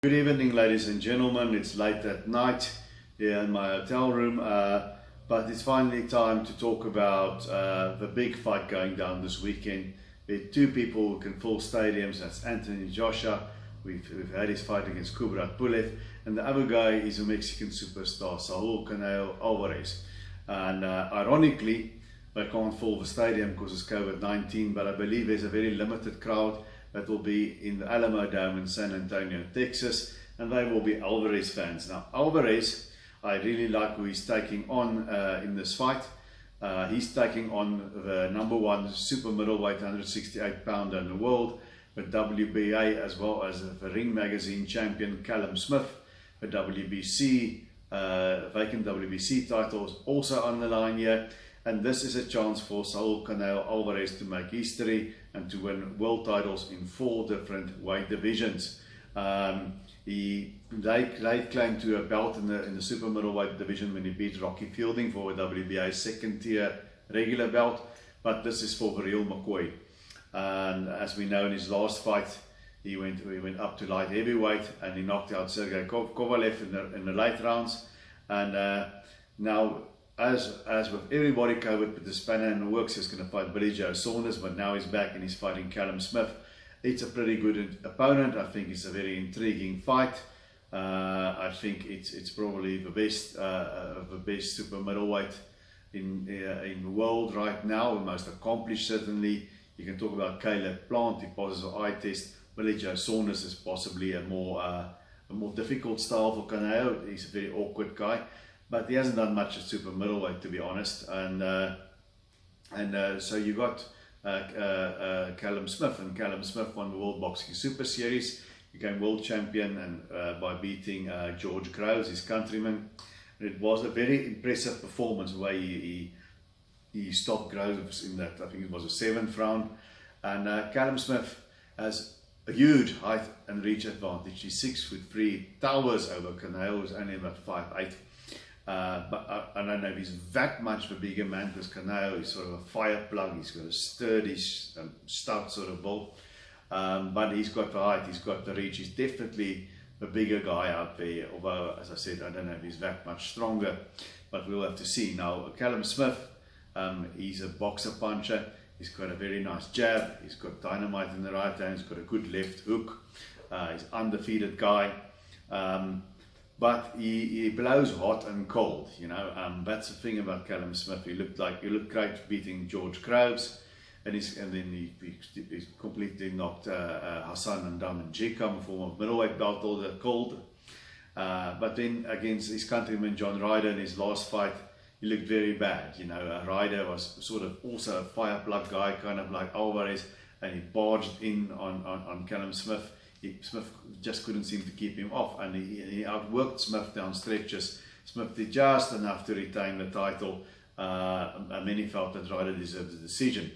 Good evening, ladies and gentlemen. It's late at night here in my hotel room, but it's finally time to talk about the big fight going down this weekend. There are two people who can fill stadiums. That's Anthony Joshua. We've had his fight against Kubrat Pulev, and the other guy is a Mexican superstar, Saul Canelo Alvarez. And ironically, they can't fill the stadium because it's COVID-19, but I believe there's a very limited crowd that will be in the Alamo Dome in San Antonio, Texas, and they will be Alvarez fans. Now, Alvarez, I really like who he's taking on in this fight. He's taking on the #1 super middleweight 168 pounder in the world, the WBA, as well as the Ring Magazine champion Callum Smith. The WBC, vacant WBC titles also on the line here. And this is a chance for Saul Canelo Alvarez to make history and to win world titles in 4 different weight divisions. They claimed to a belt in the super middleweight division when he beat Rocky Fielding for a WBA second tier regular belt, but this is for the real McCoy. And as we know, in his last fight, he went up to light heavyweight and he knocked out Sergey Kovalev in the late rounds. And now, as with everybody COVID with the spanner in the works, he's going to fight Billy Joe Saunders, but now he's back and he's fighting Callum Smith. It's a pretty good opponent. I think it's a very intriguing fight. I think it's probably the best super middleweight in the world right now, the most accomplished certainly. You can talk about Caleb Plant, he passes the eye test. Billy Joe Saunders is possibly a more difficult style for Canelo. He's a very awkward guy, but he hasn't done much at super middleweight, to be honest. And so you got Callum Smith, and Callum Smith won the World Boxing Super Series, became world champion, and by beating George Groves, his countryman. And it was a very impressive performance, the way he stopped Groves in that, I think it was a 7th round. And Callum Smith has a huge height and reach advantage. He's 6'3", towers over Canelo, who's only about 5'8". But I don't know if he's that much of a bigger man, because Canelo is sort of a fire plug. He's got a sturdy, stout sort of build, but he's got the height, he's got the reach. He's definitely a bigger guy out there, although, as I said, I don't know if he's that much stronger, but we'll have to see. Now, Callum Smith, he's a boxer puncher. He's got a very nice jab, he's got dynamite in the right hand, he's got a good left hook. He's an undefeated guy. But he blows hot and cold, you know. That's the thing about Callum Smith. He looked great beating George Groves, and then he completely knocked Hassan and Jikam, former middleweight belt holder, cold. But then against his countryman John Ryder in his last fight, he looked very bad. You know, Ryder was sort of also a fire plug guy, kind of like Alvarez, and he barged in on Callum Smith. Smith just couldn't seem to keep him off, and he outworked Smith down stretches. Smith did just enough to retain the title, and many felt that Ryder deserved the decision.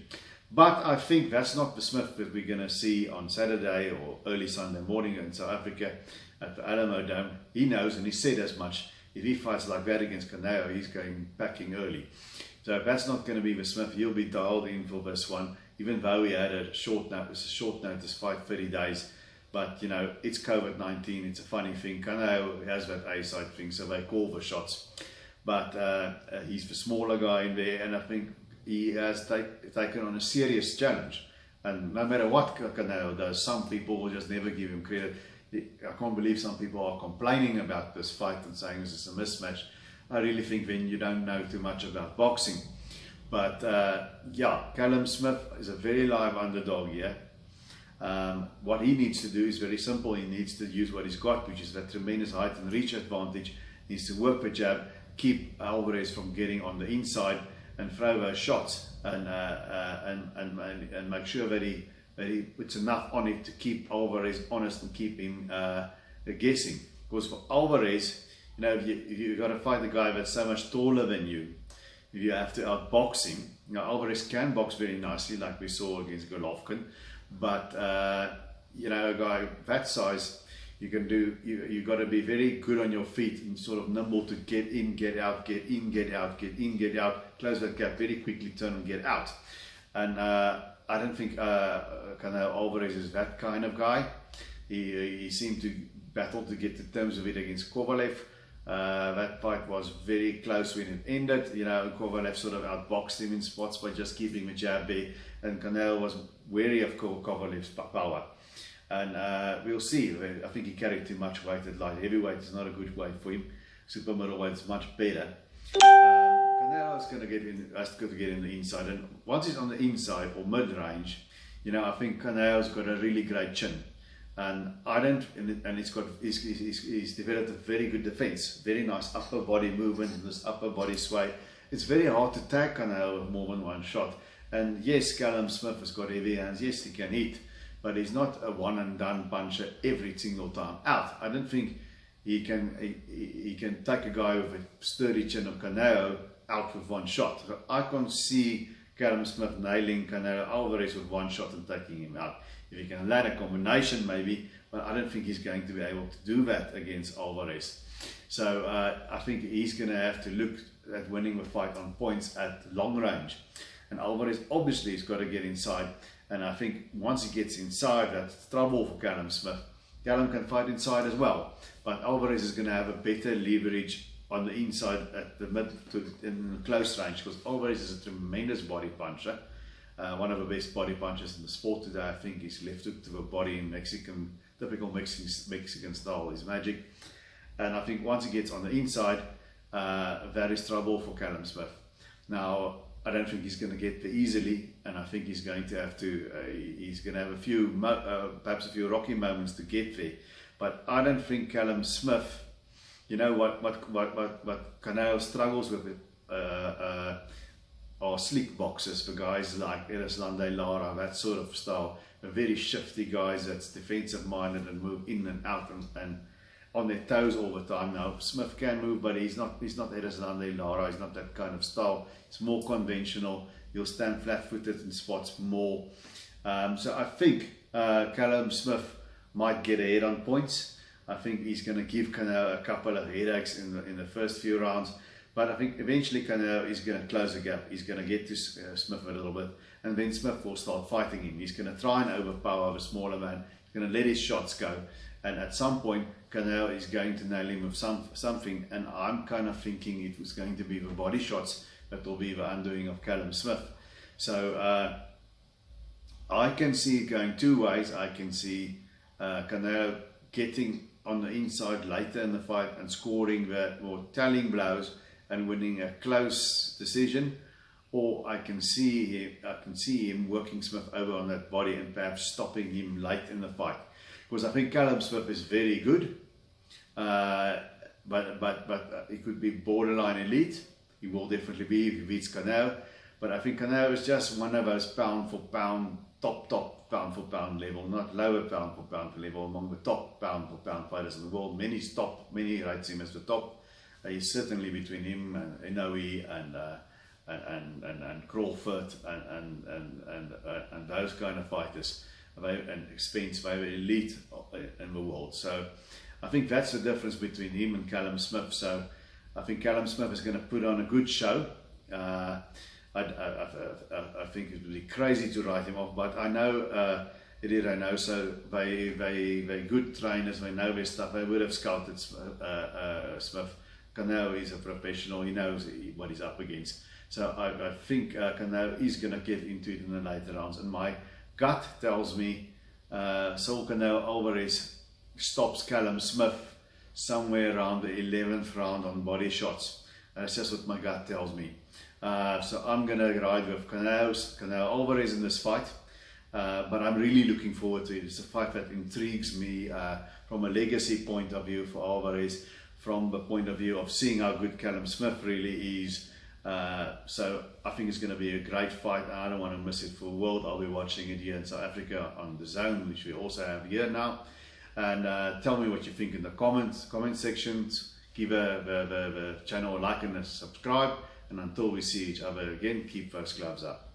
But I think that's not the Smith that we're going to see on Saturday or early Sunday morning in South Africa at the Alamo Dome. He knows, and he said as much. If he fights like that against Canelo, he's going packing early. So if that's not going to be the Smith, he'll be dialed in for this one, even though he had a short notice fight, 30 days. But, you know, it's COVID-19, it's a funny thing. Canelo has that A-side thing, so they call the shots. But he's the smaller guy in there, and I think he has taken on a serious challenge. And no matter what Canelo does, some people will just never give him credit. I can't believe some people are complaining about this fight and saying this is a mismatch. I really think then you don't know too much about boxing. But yeah, Callum Smith is a very live underdog here. What he needs to do is very simple. He needs to use what he's got, which is that tremendous height and reach advantage. He needs to work the jab, keep Alvarez from getting on the inside, and throw those shots, and make sure that he puts enough on it to keep Alvarez honest and keep him guessing. Because for Alvarez, you know, if you've got to fight a guy that's so much taller than you, if you have to outbox him. You know, Alvarez can box very nicely, like we saw against Golovkin. But you know, a guy that size, you've got to be very good on your feet and sort of nimble to get in, get out, get in, get out, get in, get out, close that gap very quickly, turn and get out. And I don't think Canelo Alvarez is that kind of guy. He seemed to battled to get to terms of it against Kovalev. That fight was very close when it ended. You know, Kovalev sort of outboxed him in spots by just keeping the jab there, and Canelo was wary of Kovalev's power. And we'll see. I think he carried too much weight at light heavyweight. It's not a good weight for him. Super middleweight is much better. Canelo is going to get in, has to get in the inside, and once he's on the inside or mid-range, you know, I think Canelo's got a really great chin, and he's developed a very good defense, very nice upper body movement, and this upper body sway. It's very hard to tag Canelo with more than one shot. And yes, Callum Smith has got heavy hands. Yes, he can hit, but he's not a one and done puncher every single time out. I don't think he can take a guy with a sturdy chin of Canelo out with one shot. So I can't see Callum Smith nailing Canelo Alvarez with one shot and taking him out. If he can land a combination, maybe, but I don't think he's going to be able to do that against Alvarez. So I think he's going to have to look at winning the fight on points at long range. And Alvarez obviously has got to get inside. And I think once he gets inside, that's trouble for Callum Smith. Callum can fight inside as well, but Alvarez is going to have a better leverage on the inside at the mid to in the close range, because Alvarez is a tremendous body puncher, one of the best body punchers in the sport today. I think his left hook to the body in typical Mexican style is magic. And I think once he gets on the inside, that is trouble for Callum Smith. Now, I don't think he's going to get there easily, and I think he's going to have to. He's going to have a few, perhaps a few rocky moments to get there. But I don't think Callum Smith. You know what Canelo struggles with are slick boxes for guys like Erislandy Lara, that sort of style. Very shifty guys that's defensive minded and move in and out and on their toes all the time. Now Smith can move, but he's not Erislandy Lara. He's not that kind of style. It's more conventional. He'll stand flat-footed in spots more. So I think Callum Smith might get ahead on points. I think he's going to give Canelo a couple of headaches in the first few rounds, but I think eventually Canelo is going to close the gap. He's going to get to Smith a little bit, and then Smith will start fighting him. He's going to try and overpower the smaller man. He's going to let his shots go, and at some point Canelo is going to nail him with something, and I'm kind of thinking it was going to be the body shots that will be the undoing of Callum Smith. So I can see it going two ways. I can see Canelo getting on the inside later in the fight and scoring the or telling blows and winning a close decision, or I can see him working Smith over on that body and perhaps stopping him late in the fight. Because I think Callum Smith is very good, but he could be borderline elite. He will definitely be if he beats Canelo. But I think Canelo is just one of those pound for pound, top pound for pound level, not lower pound for pound level, among the top pound for pound fighters in the world. Many rate him as the top. He's certainly between him and Inoue and Crawford and those kind of fighters. And Spence, they were elite in the world. So I think that's the difference between him and Callum Smith. So I think Callum Smith is going to put on a good show. I think it would be crazy to write him off, but I know Eddie Reynoso, they good trainers, they know their stuff. They would have scouted Smith. Canelo is a professional, he knows what he's up against. So I think Canelo is going to get into it in the later rounds, and my gut tells me Saul Canelo Alvarez stops Callum Smith somewhere around the 11th round on body shots. That's just what my gut tells me. So I'm going to ride with Canelo Alvarez in this fight, but I'm really looking forward to it. It's a fight that intrigues me from a legacy point of view for Alvarez, from the point of view of seeing how good Callum Smith really is. So I think it's going to be a great fight. I don't want to miss it for the world. I'll be watching it here in South Africa on the Zone, which we also have here now. And tell me what you think in the comment sections. Give the channel a like and a subscribe. And until we see each other again, keep those gloves up.